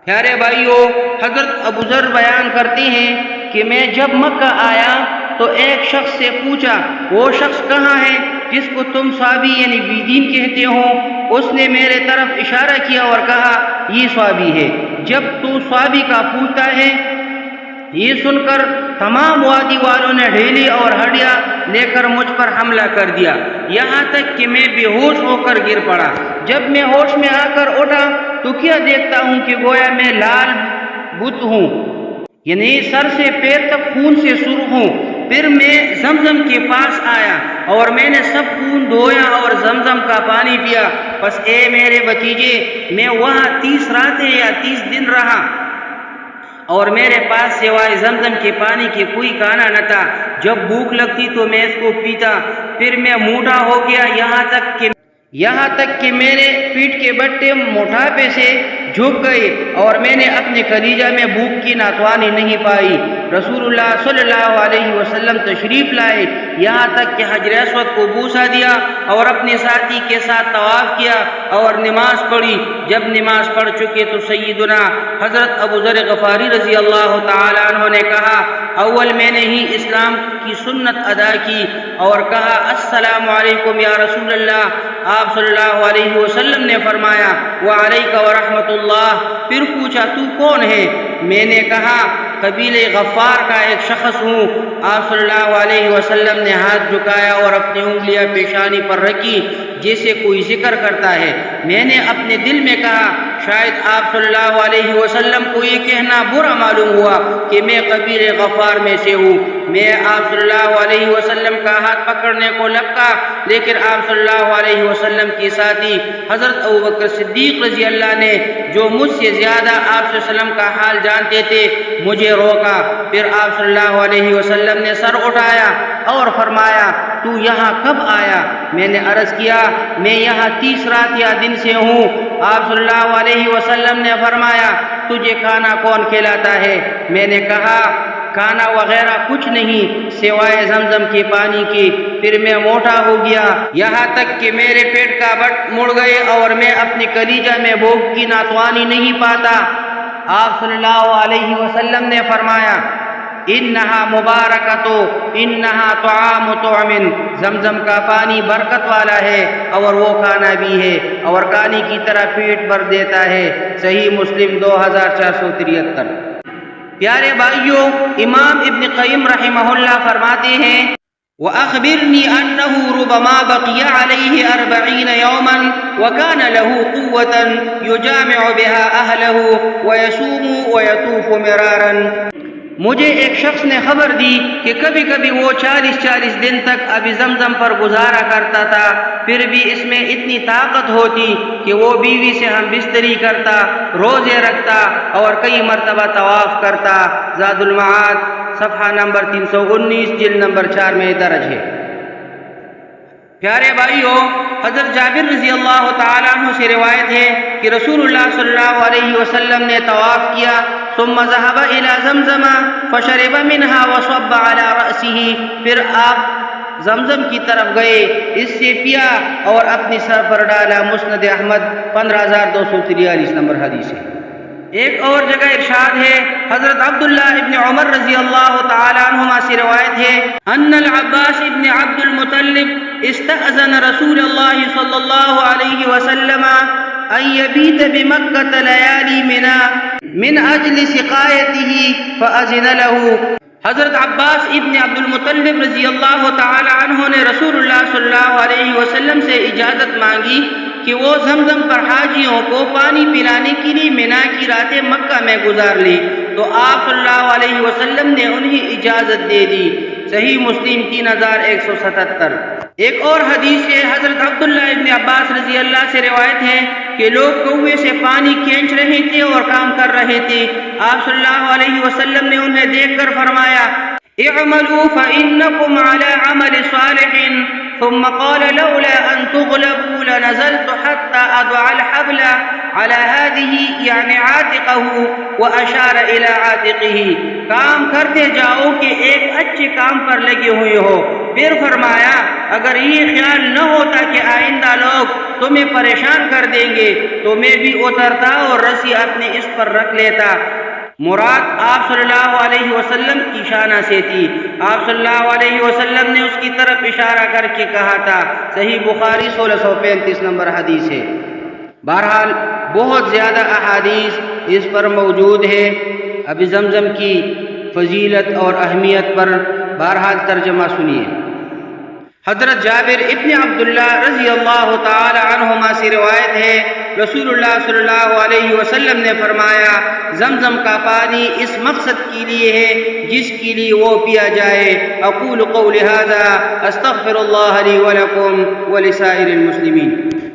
پیارے بھائیوں، حضرت ابو ذر بیان کرتے ہیں کہ میں جب مکہ آیا تو ایک شخص سے پوچھا، وہ شخص کہاں ہے جس کو تم صحابی یعنی بیدین کہتے ہو؟ اس نے میرے طرف اشارہ کیا اور کہا، یہ صحابی ہے۔ جب تو صحابی کا پوچھتا ہے، یہ سن کر تمام وادی والوں نے ڈھیلی اور ہڈیاں لے کر مجھ پر حملہ کر دیا، یہاں تک کہ میں بے ہوش ہو کر گر پڑا۔ جب میں ہوش میں آ کر اٹھا تو کیا دیکھتا ہوں کہ گویا میں لال بت ہوں، یعنی سر سے پیر تک خون سے سرخ ہوں۔ پھر میں زمزم کے پاس آیا اور میں نے سب خون دھویا اور زمزم کا پانی پیا۔ بس اے میرے بھتیجے، میں وہاں 30 راتیں یا 30 دن رہا اور میرے پاس سوائے زمزم کے پانی کے کوئی کھانا نہ تھا۔ جب بھوک لگتی تو میں اس کو پیتا۔ پھر میں موٹا ہو گیا یہاں تک کہ میرے پیٹ کے بٹے موٹاپے سے جھک گئے اور میں نے اپنے کلیجہ میں بھوک کی ناتوانی نہیں پائی۔ رسول اللہ صلی اللہ علیہ وسلم تشریف لائے، یہاں تک کہ حجر اسود کو بوسہ دیا اور اپنے ساتھی کے ساتھ طواف کیا اور نماز پڑھی۔ جب نماز پڑھ چکے تو سیدنا حضرت ابو ذر غفاری رضی اللہ تعالیٰ عنہ نے کہا، اول میں نے ہی اسلام کی سنت ادا کی اور کہا، السلام علیکم یا رسول اللہ۔ آپ صلی اللہ علیہ وسلم نے فرمایا، وعلیک ورحمۃ اللہ۔ پھر پوچھا، تو کون ہے؟ میں نے کہا، قبیلہ غفار کا ایک شخص ہوں۔ آپ صلی اللہ علیہ وسلم نے ہاتھ جھکایا اور اپنی انگلیاں پیشانی پر رکھی جیسے کوئی ذکر کرتا ہے۔ میں نے اپنے دل میں کہا، شاید آپ صلی اللہ علیہ وسلم کو یہ کہنا برا معلوم ہوا کہ میں قبیلہ غفار میں سے ہوں۔ میں آپ صلی اللہ علیہ وسلم کا ہاتھ پکڑنے کو لپکا، لیکن آپ صلی اللہ علیہ وسلم کی ساتھی حضرت ابوبکر صدیق رضی اللہ نے، جو مجھ سے زیادہ آپ صلی اللہ علیہ وسلم کا حال جانتے تھے، مجھے روکا۔ پھر آپ صلی اللہ علیہ وسلم نے سر اٹھایا اور فرمایا، تو یہاں کب آیا؟ میں نے عرض کیا، میں یہاں 30 رات یا دن سے ہوں۔ آپ صلی اللہ علیہ وسلم نے فرمایا، تجھے کھانا کون کھلاتا ہے؟ میں نے کہا، کھانا وغیرہ کچھ نہیں سوائے زمزم کے پانی کی۔ پھر میں موٹا ہو گیا یہاں تک کہ میرے پیٹ کا بٹ مڑ گئے اور میں اپنی کلیجہ میں بھوک کی ناتوانی نہیں پاتا۔ آپ صلی اللہ علیہ وسلم نے فرمایا، انہا مبارکۃ، انہا طعام طعم، زمزم کا پانی برکت والا ہے اور وہ کھانا بھی ہے اور کھانے کی طرح پیٹ بھر دیتا ہے۔ صحیح مسلم 2473۔ پیارے بھائیوں، امام ابن قیم رحمہ اللہ فرماتے ہیں، وَأَخْبِرْنِي أَنَّهُ رُبَمَا بَقِيَ عَلَيْهِ 40 يَوْمًا وَكَانَ لَهُ قُوَّةً يُجَامِعُ بِهَا أَهْلَهُ وَيَصُومُ وَيَطُوفُ مِرَارًا۔ مجھے ایک شخص نے خبر دی کہ کبھی کبھی وہ 40 دن تک ابھی زمزم پر گزارا کرتا تھا، پھر بھی اس میں اتنی طاقت ہوتی کہ وہ بیوی سے ہم بستری کرتا، روزے رکھتا اور کئی مرتبہ طواف کرتا۔ زاد المعاد صفحہ نمبر 319 جلد نمبر 4 میں درج ہے۔ پیارے بھائیوں، حضرت جابر رضی اللہ تعالیٰ عنہ سے روایت ہے کہ رسول اللہ صلی اللہ علیہ وسلم نے طواف کیا، ثم ذهب الى زمزم فشرب منها وصب على رأسه، پھر آپ زمزم کی طرف گئے، اس سے پیا اور اپنی سر پر ڈالا۔ مسند احمد 15243 نمبر حدیث ہے۔ ایک اور جگہ ارشاد ہے، حضرت عبداللہ ابن عمر رضی اللہ تعالیٰ عنہما سے روایت ہے، ان العباس ابن عبد المطلب استأذن رسول اللہ صلی اللہ علیہ وسلم ان یبیت بمکہ لیالی من اجل سقایته فاذن له۔ حضرت عباس ابن عبد المطلب رضی اللہ تعالی عنہ نے رسول اللہ صلی اللہ علیہ وسلم سے اجازت مانگی کہ وہ زمزم پر حاجیوں کو پانی پلانے کے لیے منا کی راتیں مکہ میں گزار لی، تو آپ صلی اللہ علیہ وسلم نے انہیں اجازت دے دی۔ صحیح مسلم 3177۔ ایک اور حدیث سے حضرت عبداللہ ابن عباس رضی اللہ سے روایت ہے کہ لوگ کنویں سے پانی کھینچ رہے تھے اور کام کر رہے تھے۔ آپ صلی اللہ علیہ وسلم نے انہیں دیکھ کر فرمایا، اعملوا فإنكم على عمل صالح ثم قال لولا أن تغلبوا لنزلت حتى أضع الحبل على هذه يعني عاتقه وأشار إلى عاتقه. کام کرتے جاؤ کہ ایک اچھے کام پر لگے ہوئے ہو. پھر فرمایا اگر یہ خیال نہ ہوتا کہ آئندہ لوگ تمہیں پریشان کر دیں گے تو میں بھی اترتا اور رسی اپنے اس پر رکھ لیتا. مراد آپ صلی اللہ علیہ وسلم کی شانہ سے تھی. آپ صلی اللہ علیہ وسلم نے اس کی طرف اشارہ کر کے کہا تھا. صحیح بخاری 1635 نمبر حدیث ہے. بہرحال بہت زیادہ احادیث اس پر موجود ہے. ابھی زمزم کی فضیلت اور اہمیت پر بہرحال ترجمہ سنیے. حضرت جابر ابن عبداللہ رضی اللہ تعالی عنہما سے روایت ہے رسول اللہ صلی اللہ علیہ وسلم نے فرمایا زمزم کا پانی اس مقصد کے لیے ہے جس کے لیے وہ پیا جائے. اقول قولی ھذا استغفر اللہ لی ولکم ولسائر المسلمین.